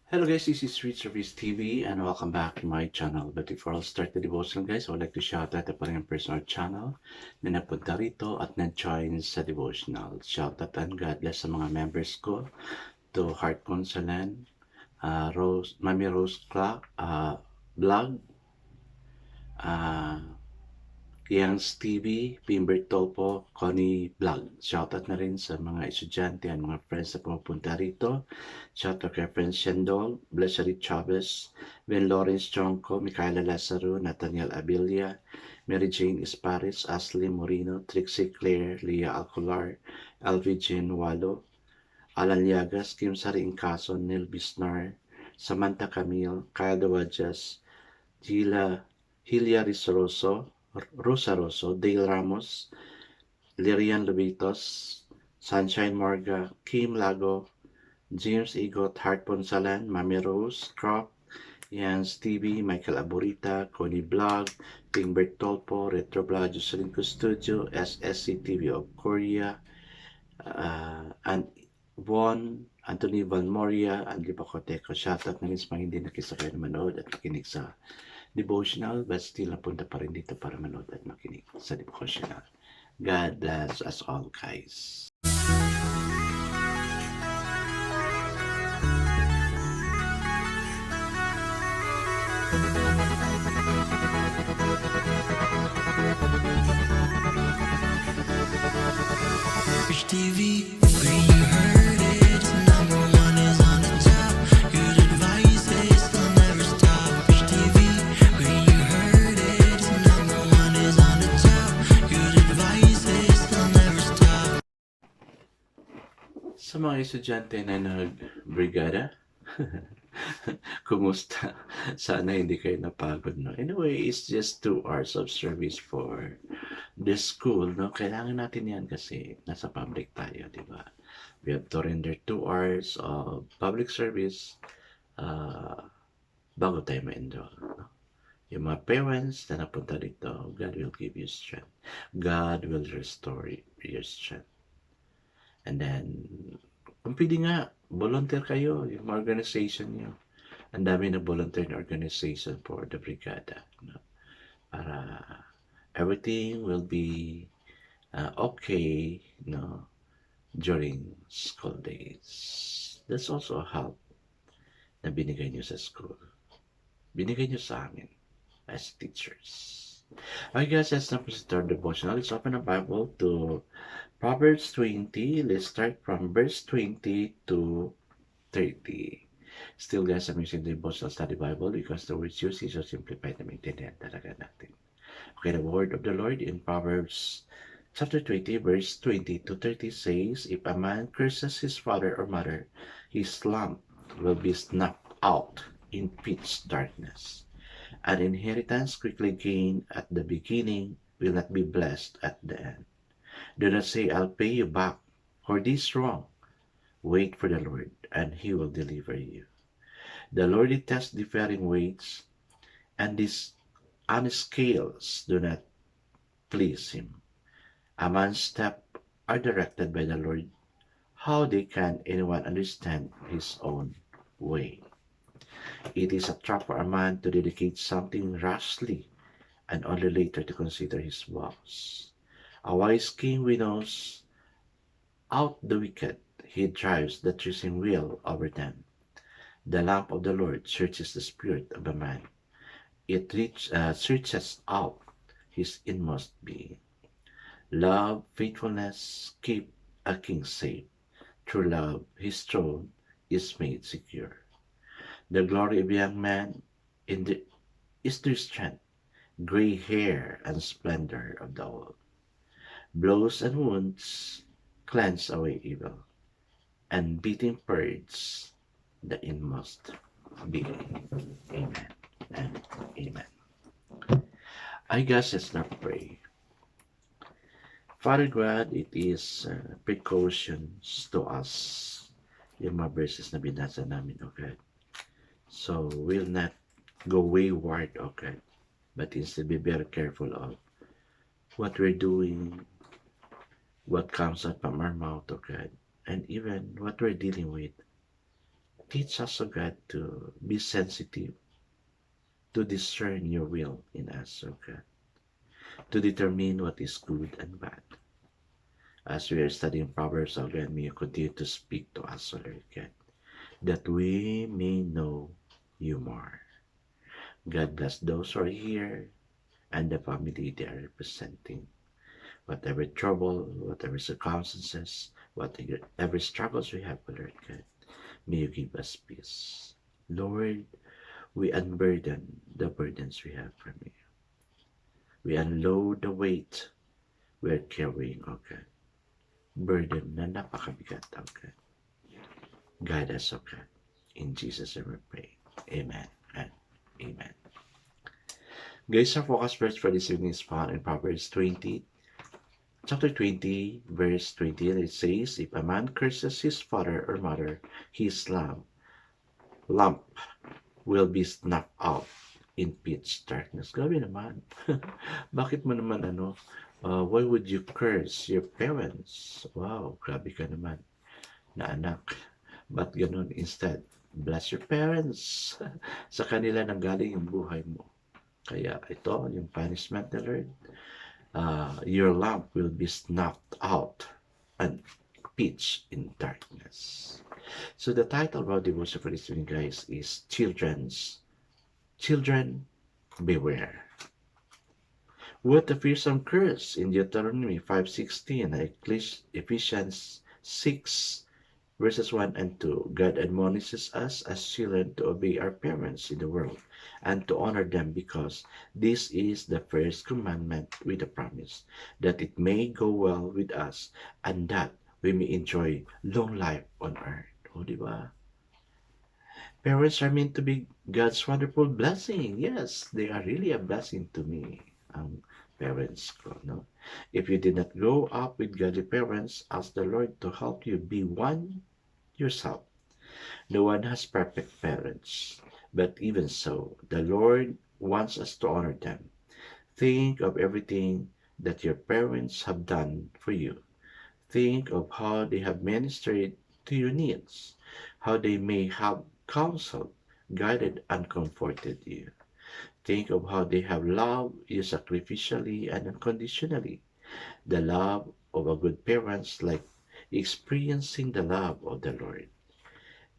Hello guys, this is Street Service TV and welcome back to my channel. But before I start the devotion guys, I would like to shout out the parang personal channel na napunta rito at nag-join sa devotional. Shout out and God bless sa mga members ko, to Heart Consolan, Mami Rose Clark, Vlog, uh, Yang TV, Pimber Topo, Connie Vlog. Shoutout na rin sa mga estudyante at mga friends na pumupunta rito. Shoutout kay Friends Shendol, Blessary Chavez, Ben Lawrence Chonko, Micaela Lazaro, Nathaniel Abilia, Mary Jane Esparis, Ashley Moreno, Trixie Claire, Leah Alcolar, Alvin Jean Walo, Alan Llagas, Kim Sari Incason, Neil Bisnar, Samantha Camille, Kyle Dawajas, Hilia Risoroso, Rosa Rosso, Dale Ramos, Lirian Lubitos, Sunshine Morga, Kim Lago, James Igot, Hart Ponsalan, Mami Rose, Crop, Yan Stevie, Michael Aburita, Connie Blog, Pingbert Tolpo, Retro Blog, Jocelyn Studio, SSC TV of Korea, and Von, Anthony Van Moria, Andri Pacoteco. Shoutout na rin sa mga hindi nakisakay na manood at makinig sa devotional, but still napunta pa rin dito para manood at makinig sa devotional. God bless us all, guys. Rich TV, where you heard it, number one is on the top. Good advice is they'll never stop. Rich TV, where you heard it, number one is on the top. Good advice is they'll never stop. Sa mga estudyante na nag-brigada, kumusta? Sana hindi kayo napagod, no? Anyway, it's just 2 hours of service for the school, no? Kailangan natin yan kasi nasa public tayo, di ba? We have to render 2 hours of public service bago tayo ma-enroll, no? Yung mga parents na napunta dito, God will give you strength. God will restore your strength. And then, kung pwede nga, volunteer kayo, yung organization nyo. Ang dami na volunteer organization for the brigada. No? Para everything will be okay, no, during school days. That's also a help na binigay nyo sa school. Binigay nyo sa amin as teachers. Okay guys, let's now proceed to our devotional. Let's open the Bible to Proverbs 20. Let's start from verse 20 to 30. Still guys, I'm using the devotional study Bible because the words used is so simplified na maintindihan talaga natin. Okay, the word of the Lord in Proverbs chapter 20, verse 20 to 30 says, if a man curses his father or mother, his lamp will be snuffed out in pitch darkness. An inheritance quickly gained at the beginning will not be blessed at the end. Do not say, I'll pay you back for this wrong. Wait for the Lord, and he will deliver you. The Lord detests differing weights, and these honest scales do not please him. A man's steps are directed by the Lord. How can anyone understand his own way? It is a trap for a man to dedicate something rashly and only later to consider his vows. A wise king winnows out the wicked. He drives the choosing wheel over them. The lamp of the Lord searches the spirit of a man. It searches out his inmost being. Love, faithfulness keep a king safe. Through love, his throne is made secure. The glory of a young man is their strength, gray hair and splendor of the old. Blows and wounds cleanse away evil, and beating purge the inmost being. Amen and amen. I guess let's not pray. Father God, it is precautions to us yung mga verses na binasa namin, okay? So, we'll not go wayward, okay? But instead be very careful of what we're doing, what comes out from our mouth, okay? And even what we're dealing with. Teach us, O God, to be sensitive, to discern your will in us, O God, to determine what is good and bad. As we are studying Proverbs, O God, may you continue to speak to us, O Lord God, that we may know you more. God bless those who are here and the family they are representing. Whatever trouble, whatever circumstances, whatever struggles we have, O Lord God, may you give us peace. Lord, we unburden the burdens we have from you. We unload the weight we are carrying, O God. Burden na napakabigat, O God. Guide us, O God. In Jesus' name we pray. Amen and amen. Guys, our focus verse for this evening is found in Proverbs 20, chapter 20, verse 20. And it says, if a man curses his father or mother, his lamp will be snuffed out in pitch darkness. Grabe naman. Bakit mo naman why would you curse your parents? Wow, grabe ka naman na anak. But ganun instead, bless your parents. Sa kanila nanggaling yung buhay mo. Kaya ito, yung punishment ni Lord, your lamp will be snuffed out and pitch in darkness. So the title of our devotion for this evening, guys, is Children, Beware. What a fearsome curse in Deuteronomy 5:16 and Ephesians 6 verses 1 and 2. God admonishes us as children to obey our parents in the world and to honor them, because this is the first commandment with a promise that it may go well with us and that we may enjoy long life on earth. O, diba? Parents are meant to be God's wonderful blessing. Yes, they are really a blessing to me. Parents ko, no? If you did not grow up with godly parents, ask the Lord to help you be one yourself. No one has perfect parents, but even so, the Lord wants us to honor them. Think of everything that your parents have done for you. Think of how they have ministered to your needs, how they may have counseled, guided, and comforted you. Think of how they have loved you sacrificially and unconditionally. The love of a good parents like experiencing the love of the Lord.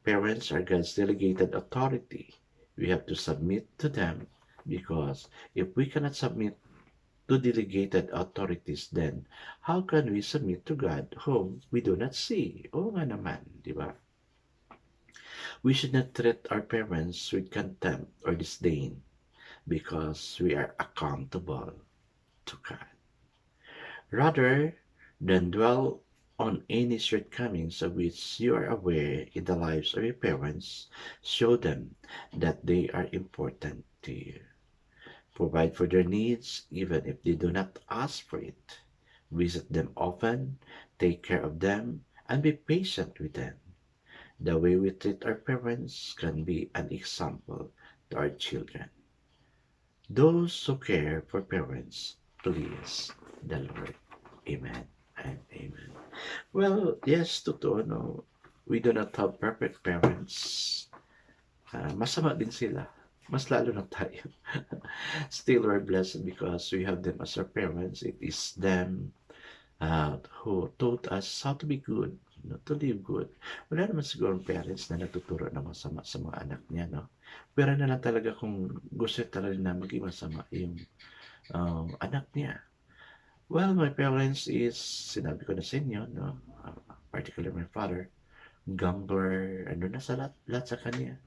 Parents are God's delegated authority. We have to submit to them, because if we cannot submit to delegated authorities, then how can we submit to God whom we do not see? Oo nga naman, di ba? We should not treat our parents with contempt or disdain, because we are accountable to God. Rather than dwell on any shortcomings of which you are aware in the lives of your parents, show them that they are important to you. Provide for their needs even if they do not ask for it. Visit them often, take care of them, and be patient with them. The way we treat our parents can be an example to our children. Those who care for parents, please the Lord. Amen and amen. Well, yes, totoo, no? We do not have perfect parents. Masama din sila. Mas lalo na tayo. Still, we're blessed because we have them as our parents. It is them who taught us how to be good, to live good. Wala naman siguro parents na natuturo na masama sa mga anak niya, no? Pero na lang talaga kung gusto talaga na maging masama yung anak niya. Well, my parents is, sinabi ko na sa inyo, no? Particularly my father, gambler, na sa lahat sa kanya.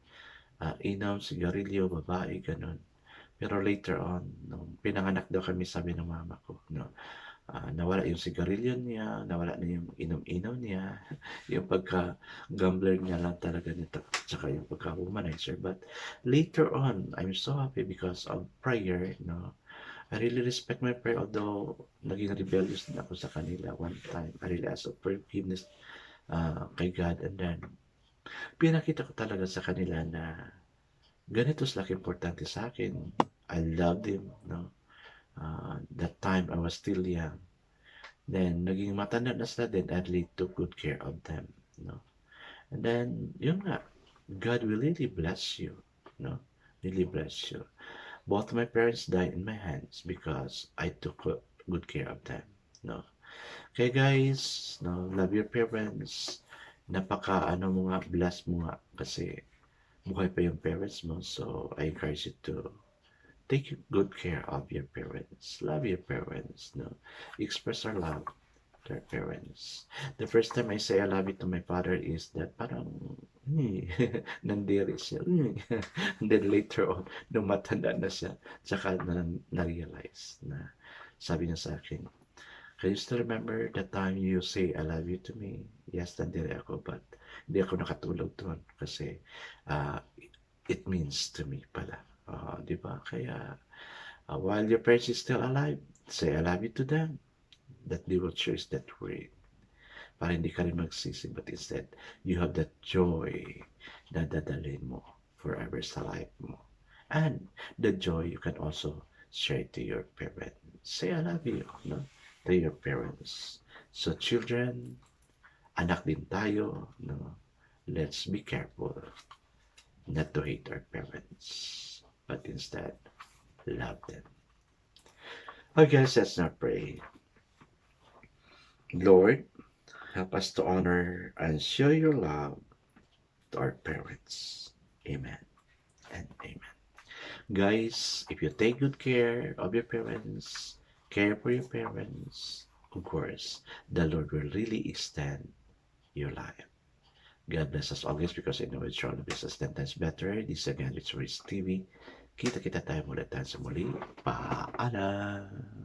Inom, sigarilyo, babae, ganun. Pero later on, nung pinanganak daw kami, sabi ng mama ko, no? Nawala yung sigarilyo niya, nawala na yung inom-inom niya, yung pagka-gambler niya lang talaga nito, tsaka yung pagka-womanizer. But later on, I'm so happy because of prayer, no? I really respect my prayer, although naging rebellious din ako sa kanila one time. I really ask for forgiveness kay God, and then pinakita ko talaga sa kanila na ganito sila importante sa akin. I loved him, no? That time I was still young. Then naging matanda na sila din, I really took good care of them, no? And then yun nga, God will really bless you, no? Really bless you. Both my parents died in my hands because I took good care of them, no? Okay guys, no, love your parents. Napaka ano mo nga, bless mo nga kasi buhay pa yung parents mo. So I encourage you to take good care of your parents. Love your parents, no? Express our love to our parents. The first time I say I love you to my father is that parang nandiri siya. And then later on, nung matanda na siya, tsaka na-realize na sabi niya sa akin, can you still remember the time you say I love you to me? Yes, nandiri ako, but hindi ako nakatulog doon kasi uh, it means to me pala. Di ba? Kaya while your parents is still alive, say I love you to them. That they will cherish that word. Para hindi ka rin magsisi, but instead, you have that joy na dadalhin mo forever sa life mo. And the joy you can also share to your parents. Say I love you, no? To your parents. So children, anak din tayo, no? Let's be careful not to hate our parents, but instead, love them. Okay, let's not pray. Lord, help us to honor and show your love to our parents. Amen and amen. Guys, if you take good care of your parents, care for your parents, of course, the Lord will really extend your life. God bless us always because I know it's all business 10 times better. This again, it's Rich TV. Kita-kita tayo muli tayo sa muli. Paalam!